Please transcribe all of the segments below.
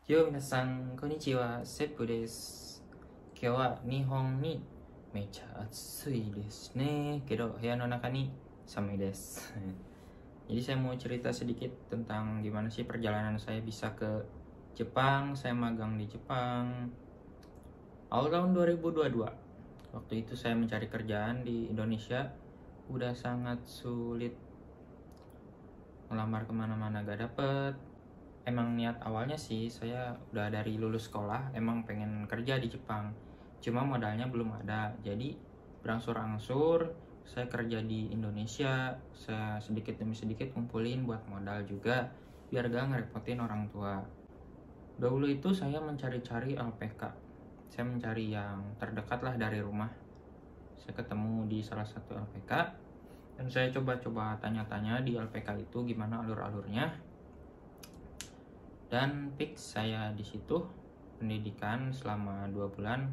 よ、皆さん、こんにちは、セップです。今日は日本にめっちゃ暑いですね。Kedo, 部屋の中に寒いです。Jadi saya mau cerita sedikit tentang gimana sih perjalanan saya bisa ke Jepang. Saya magang di Jepang awal tahun 2022. Waktu itu saya mencari kerjaan di Indonesia. Udah sangat sulit, ngelamar kemana-mana gak dapet. Emang niat awalnya sih saya udah dari lulus sekolah emang pengen kerja di Jepang, cuma modalnya belum ada. Jadi berangsur-angsur saya kerja di Indonesia, saya sedikit demi sedikit kumpulin buat modal juga biar gak ngerepotin orang tua. Dahulu itu saya mencari-cari LPK, saya mencari yang terdekat lah dari rumah. Saya ketemu di salah satu LPK dan saya coba-coba tanya-tanya di LPK itu gimana alur-alurnya. Dan fix saya di situ pendidikan selama 2 bulan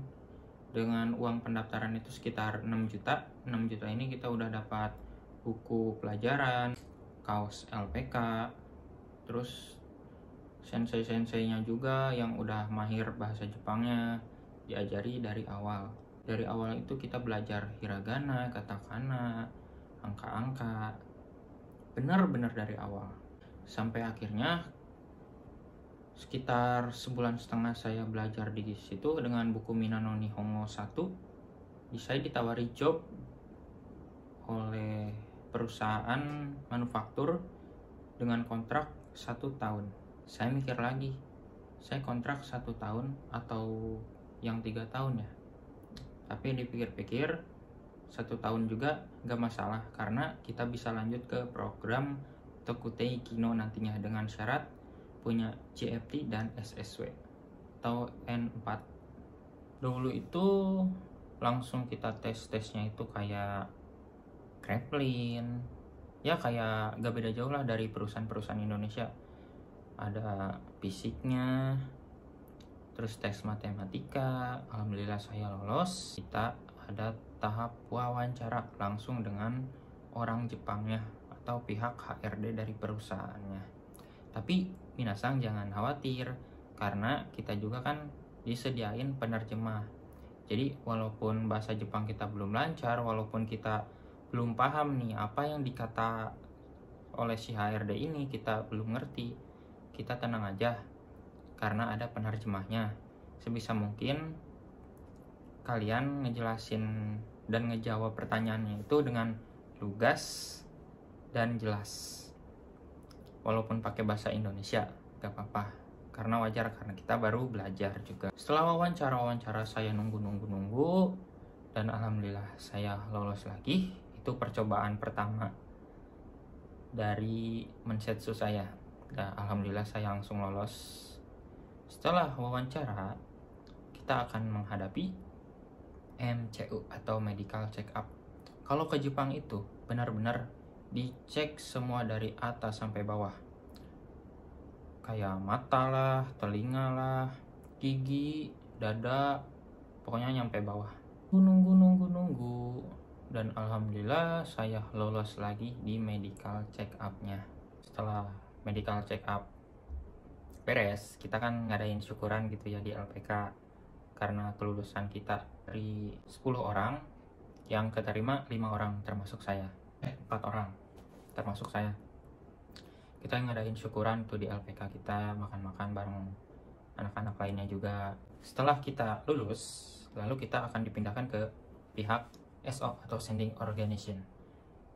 dengan uang pendaftaran itu sekitar 6 juta. 6 juta ini kita udah dapat buku pelajaran, kaos LPK, terus sensei-senseinya juga yang udah mahir bahasa Jepangnya diajari dari awal. Dari awal itu kita belajar hiragana, katakana, angka-angka, benar-benar dari awal. Sampai akhirnya sekitar sebulan setengah saya belajar di situ dengan buku Minano Nihongo 1. Saya ditawari job oleh perusahaan manufaktur dengan kontrak 1 tahun. Saya mikir lagi, saya kontrak 1 tahun atau yang 3 tahun ya. Tapi dipikir-pikir 1 tahun juga gak masalah karena kita bisa lanjut ke program Tokutei Kino nantinya dengan syarat punya CFT dan SSW atau N4. Dulu itu langsung kita tesnya itu kayak Kreplin, ya kayak gak beda jauh lah dari perusahaan-perusahaan Indonesia. Ada fisiknya, terus tes matematika. Alhamdulillah saya lolos. Kita ada tahap wawancara langsung dengan orang Jepangnya atau pihak HRD dari perusahaannya. Tapi minasang jangan khawatir karena kita juga kan disediain penerjemah. Jadi walaupun bahasa Jepang kita belum lancar, walaupun kita belum paham nih apa yang dikata oleh si HRD ini, kita belum ngerti, kita tenang aja karena ada penerjemahnya. Sebisa mungkin kalian ngejelasin dan ngejawab pertanyaannya itu dengan lugas dan jelas. Walaupun pakai bahasa Indonesia, gak apa-apa. Karena wajar, karena kita baru belajar juga. Setelah wawancara saya nunggu. Dan alhamdulillah saya lolos lagi. Itu percobaan pertama dari Mensetsu saya. Dan alhamdulillah saya langsung lolos. Setelah wawancara, kita akan menghadapi MCU atau Medical Check Up. Kalau ke Jepang itu benar-benar dicek semua dari atas sampai bawah, kayak mata lah, telinga lah, gigi, dada, pokoknya nyampe bawah. Nunggu dan alhamdulillah saya lolos lagi di medical check up-nya. Setelah medical check up beres, kita kan ngadain syukuran gitu ya di LPK karena kelulusan kita dari 10 orang yang keterima 5 orang termasuk saya. 4 orang termasuk saya. Kita ngadain syukuran tuh di LPK kita, makan-makan bareng anak-anak lainnya juga. Setelah kita lulus, lalu kita akan dipindahkan ke pihak SO atau Sending Organization,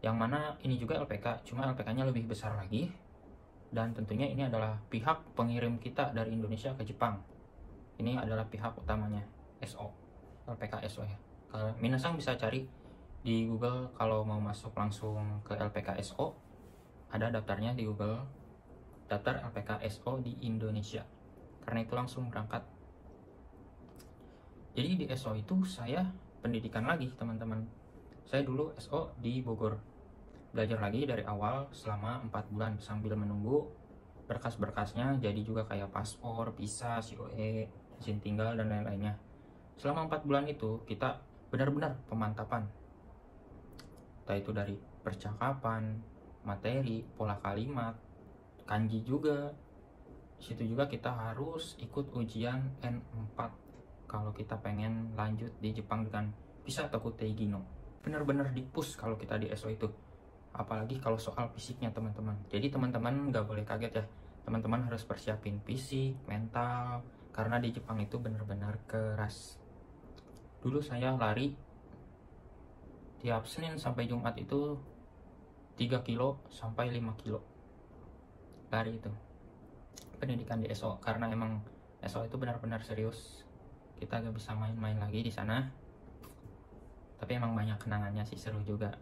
yang mana ini juga LPK, cuma LPK-nya lebih besar lagi. Dan tentunya ini adalah pihak pengirim kita dari Indonesia ke Jepang. Ini adalah pihak utamanya, SO, LPK SO ya. Kalau minasang bisa cari di Google kalau mau masuk langsung ke LPK SO, ada daftarnya di Google, daftar LPK SO di Indonesia. Karena itu langsung berangkat. Jadi di SO itu saya pendidikan lagi teman-teman. Saya dulu SO di Bogor, belajar lagi dari awal selama 4 bulan sambil menunggu berkas-berkasnya jadi juga kayak paspor, visa, COE, izin tinggal dan lain-lainnya. Selama 4 bulan itu kita benar-benar pemantapan, entah itu dari percakapan, materi, pola kalimat, kanji juga, Di situ juga kita harus ikut ujian N4 kalau kita pengen lanjut di Jepang dengan Visa Tokutei Gino. Bener-bener di-push kalau kita di SO itu, apalagi kalau soal fisiknya teman-teman. Jadi teman-teman nggak boleh kaget ya, teman-teman harus persiapin fisik, mental, karena di Jepang itu benar-benar keras. Dulu saya lari tiap Senin sampai Jumat itu 3 kilo sampai 5 kilo lari itu pendidikan di SO, karena emang SO itu benar-benar serius, kita gak bisa main-main lagi di sana. Tapi emang banyak kenangannya sih, seru juga.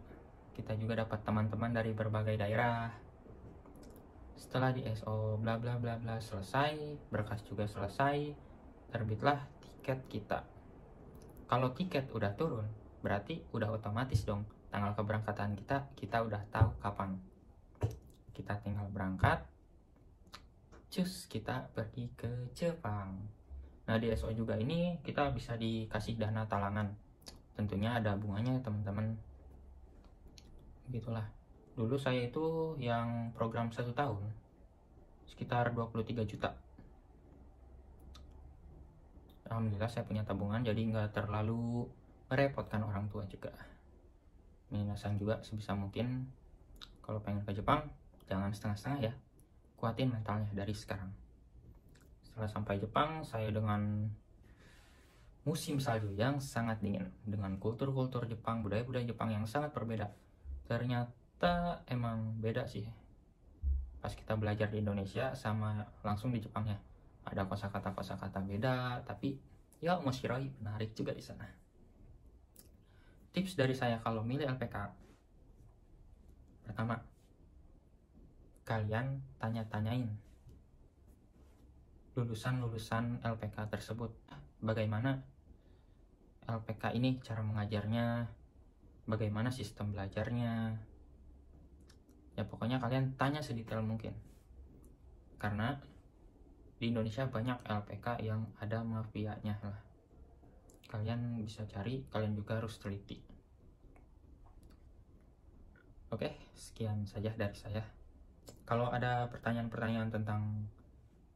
Kita juga dapat teman-teman dari berbagai daerah. Setelah di SO bla bla bla bla selesai, berkas juga selesai, terbitlah tiket kita. Kalau tiket udah turun, berarti udah otomatis dong tanggal keberangkatan kita udah tahu kapan. Kita tinggal berangkat, cus kita pergi ke Jepang. Nah di SO juga ini kita bisa dikasih dana talangan, tentunya ada bunganya teman-teman. Begitulah. Dulu saya itu yang program 1 tahun sekitar 23 juta. Alhamdulillah saya punya tabungan, jadi nggak terlalu merepotkan orang tua juga. Minasan juga sebisa mungkin kalau pengen ke Jepang jangan setengah-setengah ya, kuatin mentalnya dari sekarang. Setelah sampai Jepang, saya dengan musim salju yang sangat dingin, dengan kultur-kultur Jepang, budaya-budaya Jepang yang sangat berbeda. Ternyata emang beda sih pas kita belajar di Indonesia sama langsung di Jepang ya. Ada kosakata beda, tapi ya omoshiroi, menarik juga di sana. Tips dari saya kalau milih LPK, pertama, kalian tanya-tanyain lulusan-lulusan LPK tersebut, bagaimana LPK ini cara mengajarnya, bagaimana sistem belajarnya. Ya pokoknya kalian tanya sedetail mungkin, karena di Indonesia banyak LPK yang ada mafianya lah. Kalian bisa cari, kalian juga harus teliti. Oke, sekian saja dari saya. Kalau ada pertanyaan-pertanyaan tentang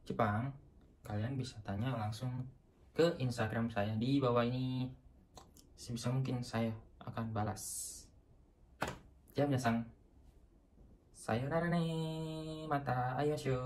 Jepang, kalian bisa tanya langsung ke Instagram saya di bawah ini. Sebisa mungkin saya akan balas. Ya, minasan. Sayonara ne. Mata ayosho.